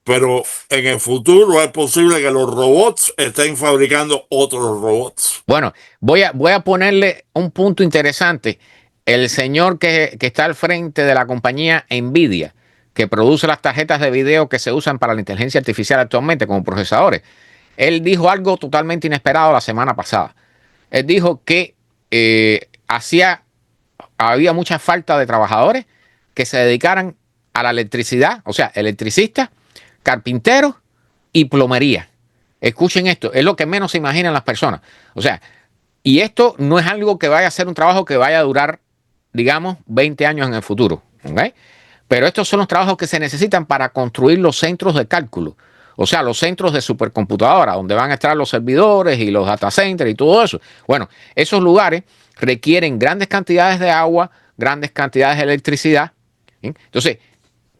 Pero en el futuro es posible que los robots estén fabricando otros robots. bueno, voy a ponerle un punto interesante. El señor que está al frente de la compañía Nvidia, que produce las tarjetas de video que se usan para la inteligencia artificial actualmente como procesadores, él dijo algo totalmente inesperado la semana pasada. Él dijo que había mucha falta de trabajadores que se dedicaran a la electricidad, o sea, electricistas, carpinteros y plomería. Escuchen esto, es lo que menos se imaginan las personas. O sea, y esto no es algo que vaya a ser un trabajo que vaya a durar, digamos, 20 años en el futuro. ¿Okay? Pero estos son los trabajos que se necesitan para construir los centros de cálculo. O sea, los centros de supercomputadora, donde van a estar los servidores y los data centers y todo eso. Bueno, esos lugares requieren grandes cantidades de agua, grandes cantidades de electricidad. ¿Sí? Entonces,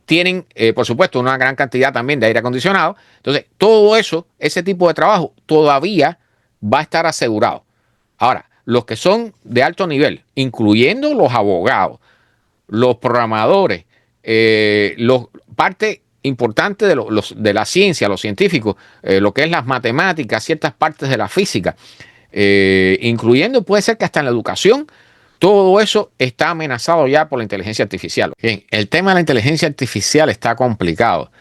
tienen, por supuesto, una gran cantidad también de aire acondicionado. Entonces, todo eso, ese tipo de trabajo, todavía va a estar asegurado. Ahora, los que son de alto nivel, incluyendo los abogados, los programadores, parte importante de la ciencia, los científicos, lo que es las matemáticas, ciertas partes de la física, incluyendo puede ser que hasta en la educación, todo eso está amenazado ya por la inteligencia artificial. Bien, el tema de la inteligencia artificial está complicado,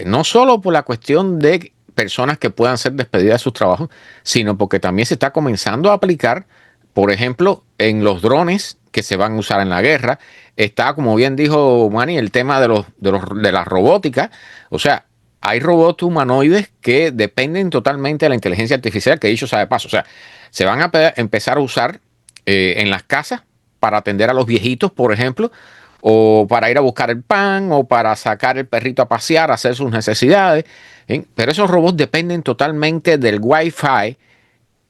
no solo por la cuestión de personas que puedan ser despedidas de sus trabajos, sino porque también se está comenzando a aplicar, por ejemplo, en los drones que se van a usar en la guerra. Está, como bien dijo Manny, el tema de la robótica. O sea, hay robots humanoides que dependen totalmente de la inteligencia artificial, que dicho sea de paso. O sea, se van a empezar a usar en las casas para atender a los viejitos, por ejemplo, o para ir a buscar el pan, o para sacar el perrito a pasear, a hacer sus necesidades. ¿Sí? Pero esos robots dependen totalmente del Wi-Fi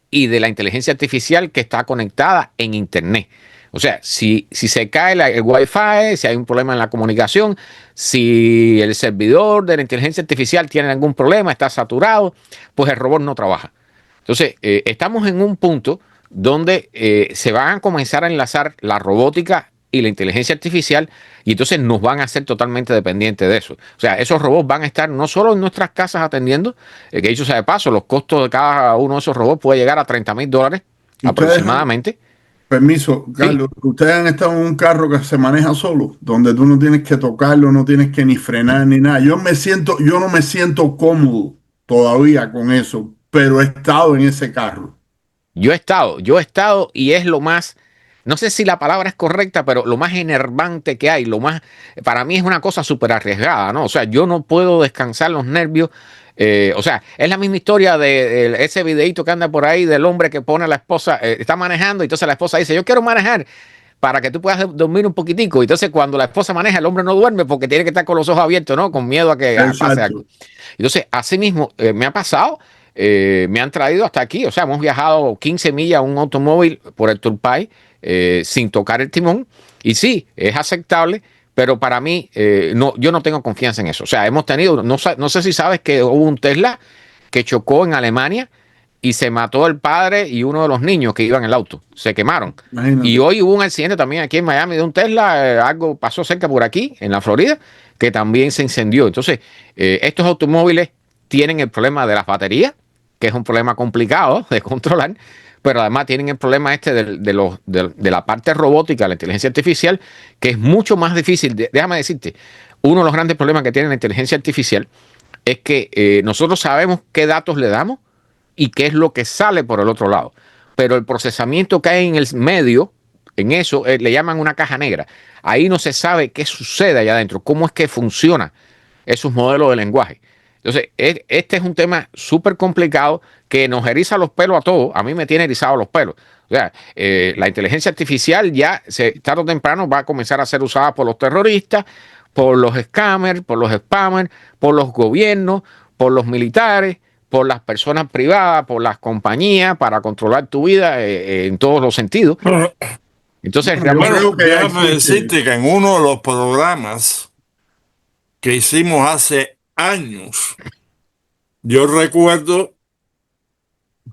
y de la inteligencia artificial que está conectada en Internet. O sea, si se cae el Wi-Fi, si hay un problema en la comunicación, si el servidor de la inteligencia artificial tiene algún problema, está saturado, pues el robot no trabaja. Entonces, estamos en un punto donde se van a comenzar a enlazar la robótica y la inteligencia artificial, y entonces nos van a hacer totalmente dependientes de eso. O sea, esos robots van a estar no solo en nuestras casas atendiendo, que dicho sea de paso, los costos de cada uno de esos robots puede llegar a $30,000 aproximadamente. Permiso, Sí, Carlos, ustedes han estado en un carro que se maneja solo, donde tú no tienes que tocarlo, no tienes que ni frenar ni nada. Yo no me siento cómodo todavía con eso, pero he estado en ese carro. yo he estado y es lo más, no sé si la palabra es correcta, pero lo más enervante que hay, para mí es una cosa súper arriesgada, ¿no? O sea, yo no puedo descansar los nervios. O sea, es la misma historia de ese videito que anda por ahí del hombre que pone a la esposa, está manejando y entonces la esposa dice, yo quiero manejar para que tú puedas dormir un poquitico. Y entonces cuando la esposa maneja, el hombre no duerme porque tiene que estar con los ojos abiertos, ¿no? Con miedo a que pase algo. Exacto. Entonces, así mismo me ha pasado, me han traído hasta aquí, o sea, hemos viajado 15 millas en un automóvil por el Turpay sin tocar el timón, y sí, es aceptable, pero para mí, no, yo no tengo confianza en eso. O sea, hemos tenido, no sé si sabes que hubo un Tesla que chocó en Alemania y se mató el padre y uno de los niños que iban en el auto, se quemaron. Y Imagínate. hoy hubo un accidente también aquí en Miami de un Tesla, algo pasó cerca por aquí, en la Florida, que también se incendió. Entonces, estos automóviles tienen el problema de las baterías, que es un problema complicado de controlar, pero además tienen el problema este de la parte robótica, la inteligencia artificial, que es mucho más difícil. Déjame decirte, uno de los grandes problemas que tiene la inteligencia artificial es que nosotros sabemos qué datos le damos y qué es lo que sale por el otro lado. Pero el procesamiento que hay en el medio, en eso, le llaman una caja negra. Ahí no se sabe qué sucede allá adentro, cómo es que funciona esos modelos de lenguaje. Entonces, este es un tema súper complicado que nos eriza los pelos a todos. A mí me tiene erizados los pelos. O sea, la inteligencia artificial ya, tarde o temprano, va a comenzar a ser usada por los terroristas, por los scammers, por los spammers, por los gobiernos, por los militares, por las personas privadas, por las compañías, para controlar tu vida en todos los sentidos. Entonces, Bueno, yo realmente, creo que ya Déjame existe. decirte que en uno de los programas que hicimos hace años, yo recuerdo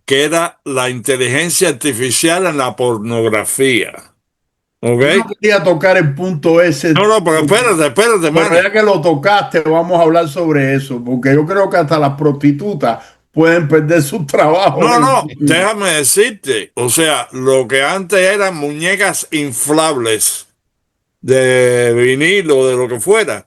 que era la inteligencia artificial en la pornografía. ¿Ok? Yo no quería tocar el punto ese, No, no, pero espérate, pero Manny. ya que lo tocaste, vamos a hablar sobre eso, porque yo creo que hasta las prostitutas pueden perder sus trabajos No, en el no, futuro. déjame decirte. O sea, lo que antes eran muñecas inflables de vinilo o de lo que fuera,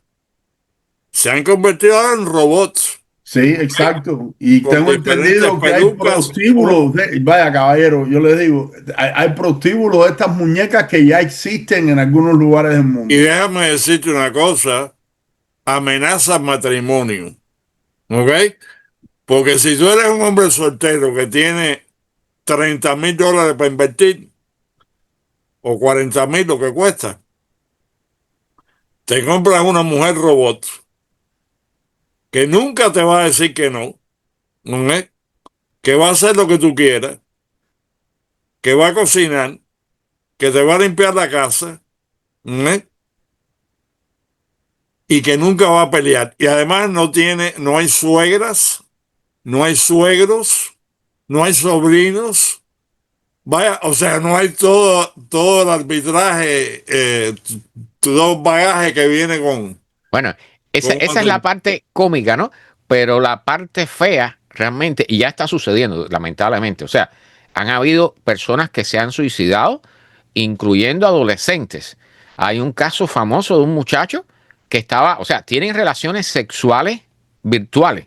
se han convertido ahora en robots Sí, exacto. Y con tengo diferentes entendido que hay pelucas. prostíbulos, vaya caballero, yo les digo, hay prostíbulos de estas muñecas que ya existen en algunos lugares del Y mundo. déjame decirte una cosa, amenazas matrimonio. ¿Ok? Porque si tú eres un hombre soltero que tiene $30,000 para invertir, o 40,000 lo que cuesta, te compras una mujer robot que nunca te va a decir que no, ¿no es? Que va a hacer lo que tú quieras, que va a cocinar, que te va a limpiar la casa, ¿no es? Y que nunca va a pelear. Y además no hay suegras, no hay suegros, no hay sobrinos. Vaya, o sea, no hay todo el arbitraje, todo el bagaje que viene bueno, con un esa es la matrimonio. parte cómica, ¿no? Pero la parte fea realmente, y ya está sucediendo, lamentablemente, o sea, han habido personas que se han suicidado, incluyendo adolescentes. Hay un caso famoso de un muchacho que estaba, o sea, tienen relaciones sexuales virtuales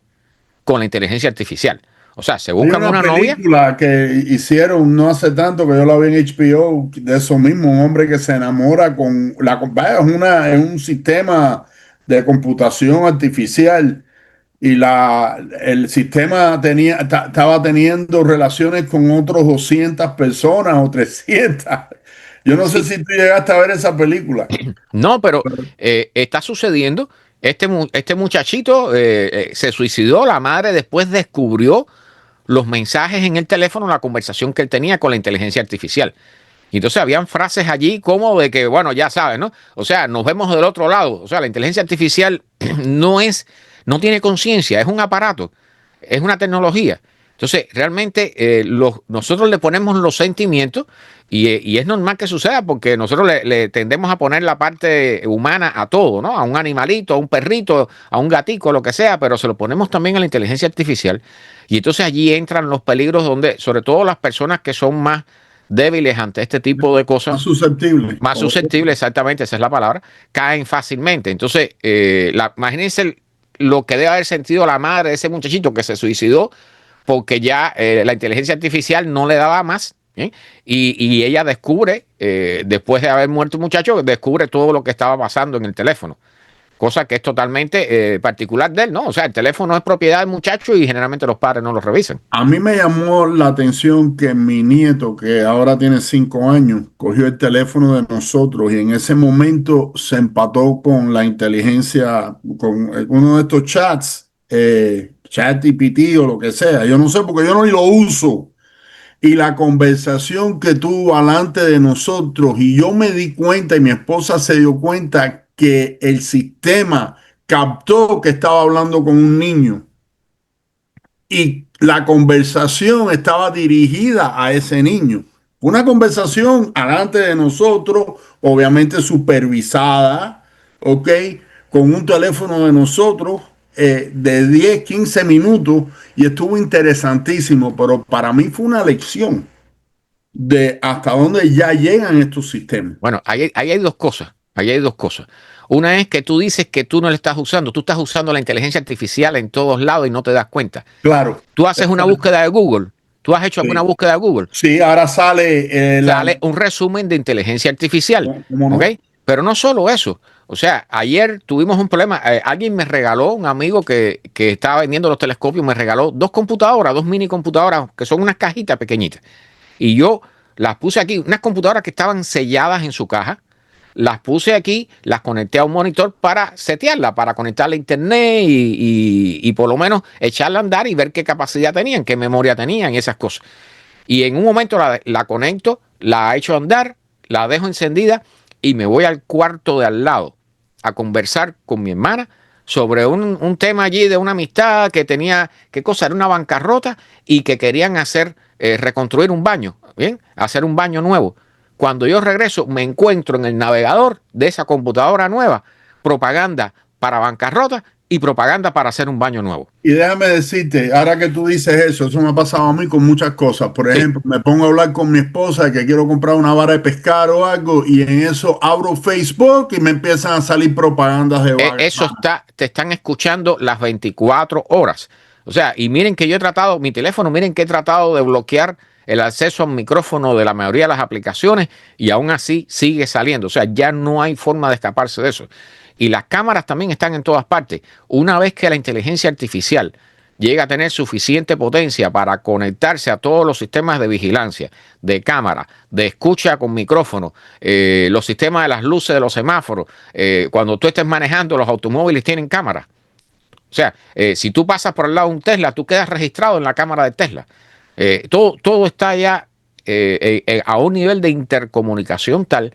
con la inteligencia artificial. O sea, se Hay buscan una una novia. película que hicieron no hace tanto que yo la vi en HBO de eso mismo, un hombre que se enamora con vaya, es un sistema de computación artificial y el sistema estaba teniendo relaciones con otros 200 personas o 300. Yo no sé Sí, si tú llegaste a ver esa película. no, pero está sucediendo. Este muchachito se suicidó. La madre después descubrió los mensajes en el teléfono, la conversación que él tenía con la inteligencia artificial. Y entonces habían frases allí como de que, bueno, ya sabes, ¿no? O sea, nos vemos del otro lado. O sea, la inteligencia artificial no tiene conciencia, es un aparato, es una tecnología. Entonces, realmente nosotros le ponemos los sentimientos y es normal que suceda porque nosotros le tendemos a poner la parte humana a todo, ¿no? A un animalito, a un perrito, a un gatico, lo que sea, pero se lo ponemos también a la inteligencia artificial. Y entonces allí entran los peligros donde, sobre todo las personas que son más débiles ante este tipo de cosas, Más susceptible. más susceptibles, exactamente, esa es la palabra, caen fácilmente. Entonces, imagínense lo que debe haber sentido la madre de ese muchachito que se suicidó porque ya la inteligencia artificial no le daba más. ¿Eh? Y ella descubre, después de haber muerto el muchacho, descubre todo lo que estaba pasando en el teléfono. Cosa que es totalmente particular de él, ¿no? O sea, el teléfono es propiedad del muchacho y generalmente los padres no lo revisan. A mí me llamó la atención que mi nieto, que ahora tiene 5 años, cogió el teléfono de nosotros y en ese momento se empató con la inteligencia, con uno de estos chats, ChatGPT o lo que sea. Yo no sé porque yo no ni lo uso. Y la conversación que tuvo alante de nosotros, y yo me di cuenta y mi esposa se dio cuenta que el sistema captó que estaba hablando con un niño y la conversación estaba dirigida a ese niño. Una conversación alante de nosotros, obviamente supervisada, ¿ok? Con un teléfono de nosotros de 10, 15 minutos y estuvo interesantísimo, pero para mí fue una lección de hasta dónde ya llegan estos sistemas. Bueno, ahí hay dos cosas. Ahí hay dos cosas. Una es que tú dices que tú no le estás usando, tú estás usando la inteligencia artificial en todos lados y no te das cuenta. Claro. Tú haces una búsqueda de Google, tú has hecho alguna Sí, búsqueda de Google, sí, ahora sale sale un resumen de inteligencia artificial, ¿cómo ¿ok? no? Pero no solo eso. O sea, ayer tuvimos un problema. Alguien me regaló, un amigo que estaba vendiendo los telescopios, me regaló dos computadoras, dos mini computadoras, que son unas cajitas pequeñitas. Y yo las puse aquí, unas computadoras que estaban selladas en su caja. Las puse aquí, las conecté a un monitor para setearla, para conectarla a internet y por lo menos echarla a andar y ver qué capacidad tenían, qué memoria tenían y esas cosas. Y en un momento la conecto, la echo a andar, la dejo encendida y me voy al cuarto de al lado a conversar con mi hermana sobre un tema allí de una amistad que tenía, qué cosa, era una bancarrota y que querían hacer, reconstruir un baño, ¿bien? Hacer un baño nuevo. Cuando yo regreso, me encuentro en el navegador de esa computadora nueva propaganda para bancarrota y propaganda para hacer un baño nuevo. Y déjame decirte, ahora que tú dices eso me ha pasado a mí con muchas cosas. Por Sí. ejemplo, me pongo a hablar con mi esposa que quiero comprar una vara de pescar o algo y en eso abro Facebook y me empiezan a salir propagandas de Eso está, te están escuchando las 24 horas. O sea, y miren que yo he tratado, mi teléfono, miren que he tratado de bloquear el acceso al micrófono de la mayoría de las aplicaciones y aún así sigue saliendo. O sea, ya no hay forma de escaparse de eso. Y las cámaras también están en todas partes. Una vez que la inteligencia artificial llega a tener suficiente potencia para conectarse a todos los sistemas de vigilancia, de cámara, de escucha con micrófono, los sistemas de las luces de los semáforos, cuando tú estés manejando, los automóviles tienen cámara. O sea, si tú pasas por el lado de un Tesla, tú quedas registrado en la cámara de Tesla. Todo está ya a un nivel de intercomunicación tal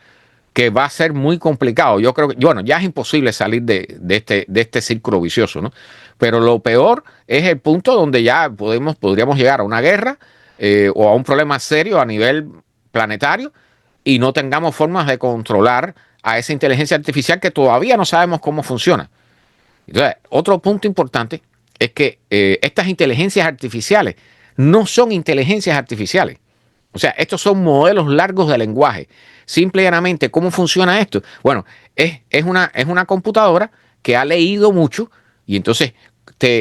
que va a ser muy complicado. Yo creo que, bueno, ya es imposible salir de este círculo vicioso, ¿no? Pero lo peor es el punto donde ya podríamos llegar a una guerra o a un problema serio a nivel planetario y no tengamos formas de controlar a esa inteligencia artificial que todavía no sabemos cómo funciona. Entonces, otro punto importante es que estas inteligencias artificiales no son inteligencias artificiales. O sea, estos son modelos largos de lenguaje. Simple y llanamente, ¿cómo funciona esto? Bueno, es una computadora que ha leído mucho y entonces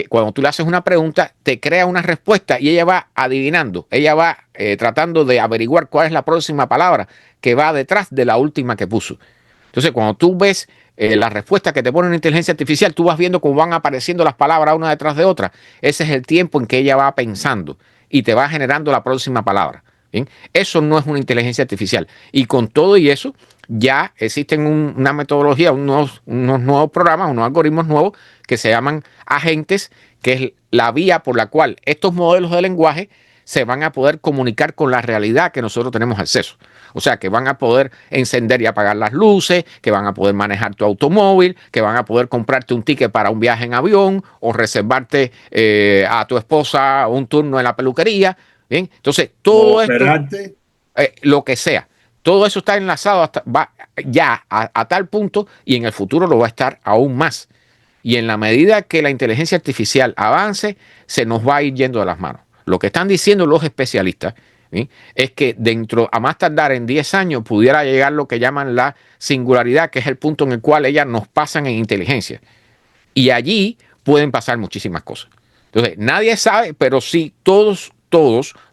cuando tú le haces una pregunta, te crea una respuesta y ella va adivinando, ella va tratando de averiguar cuál es la próxima palabra que va detrás de la última que puso. Entonces, cuando tú ves la respuesta que te pone una inteligencia artificial, tú vas viendo cómo van apareciendo las palabras una detrás de otra. Ese es el tiempo en que ella va pensando y te va generando la próxima palabra. ¿Bien? Eso no es una inteligencia artificial. Y con todo y eso, ya existen una metodología, unos nuevos programas, unos algoritmos nuevos que se llaman agentes, que es la vía por la cual estos modelos de lenguaje se van a poder comunicar con la realidad que nosotros tenemos acceso. O sea, que van a poder encender y apagar las luces, que van a poder manejar tu automóvil, que van a poder comprarte un ticket para un viaje en avión o reservarte a tu esposa un turno en la peluquería. Bien, entonces todo esto, lo que sea, todo eso está enlazado va ya a tal punto y en el futuro lo va a estar aún más. Y en la medida que la inteligencia artificial avance, se nos va a ir yendo de las manos. Lo que están diciendo los especialistas, ¿sí?, es que a más tardar en 10 años pudiera llegar lo que llaman la singularidad, que es el punto en el cual ellas nos pasan en inteligencia. Y allí pueden pasar muchísimas cosas. Entonces, nadie sabe, pero sí todos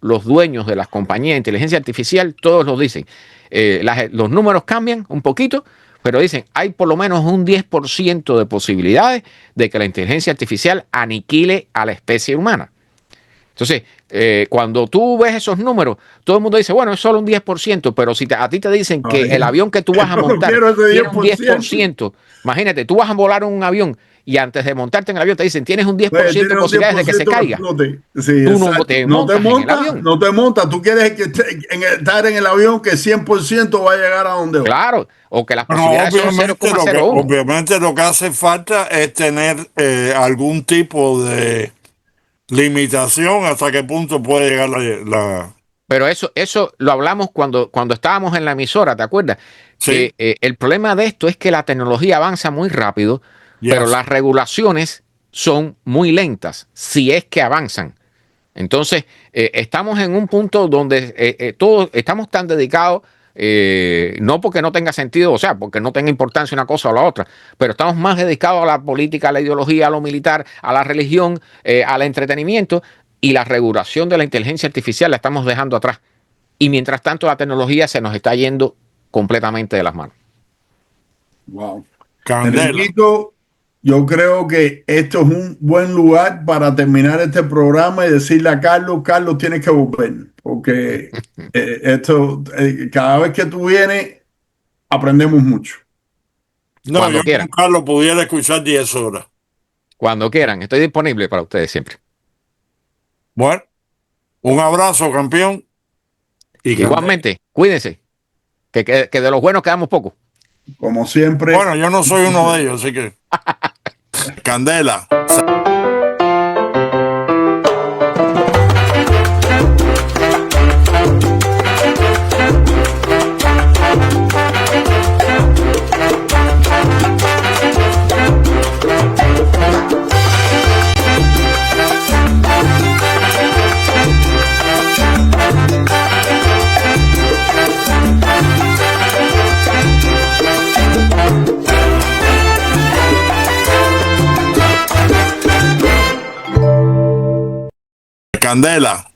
los dueños de las compañías de inteligencia artificial, todos lo dicen. Los números cambian un poquito, pero dicen, hay por lo menos un 10% de posibilidades de que la inteligencia artificial aniquile a la especie humana. Entonces, cuando tú ves esos números, todo el mundo dice, bueno, es solo un 10%, pero si a ti te dicen que el avión que tú vas a montar tiene un 10%, imagínate, tú vas a volar un avión y antes de montarte en el avión te dicen, tienes un 10% de posibilidades de que se caiga. Sí, tú no te montas en el avión. No te montas, tú quieres estar en el avión que 100% va a llegar a donde va. Claro, o que las posibilidades son 0,01. Obviamente lo que hace falta es tener algún tipo de limitación hasta qué punto puede llegar la... Pero eso lo hablamos cuando estábamos en la emisora, ¿te acuerdas? Sí. Que el problema de esto es que la tecnología avanza muy rápido, pero las regulaciones son muy lentas, si es que avanzan. Entonces, estamos en un punto donde todos estamos tan dedicados, no porque no tenga sentido, o sea, porque no tenga importancia una cosa o la otra, pero estamos más dedicados a la política, a la ideología, a lo militar, a la religión, al entretenimiento, y la regulación de la inteligencia artificial la estamos dejando atrás. Y mientras tanto, la tecnología se nos está yendo completamente de las manos. Wow. Candela. Enriquito, yo creo que esto es un buen lugar para terminar este programa y decirle a Carlos, tienes que volver, porque cada vez que tú vienes, aprendemos mucho. No, cuando quieran. Carlos pudiera escuchar 10 horas. Cuando quieran, estoy disponible para ustedes siempre. Bueno, un abrazo, campeón. Igualmente, cuídense, que de los buenos quedamos pocos. Como siempre. Bueno, yo no soy uno de ellos, así que... Candela. Candela.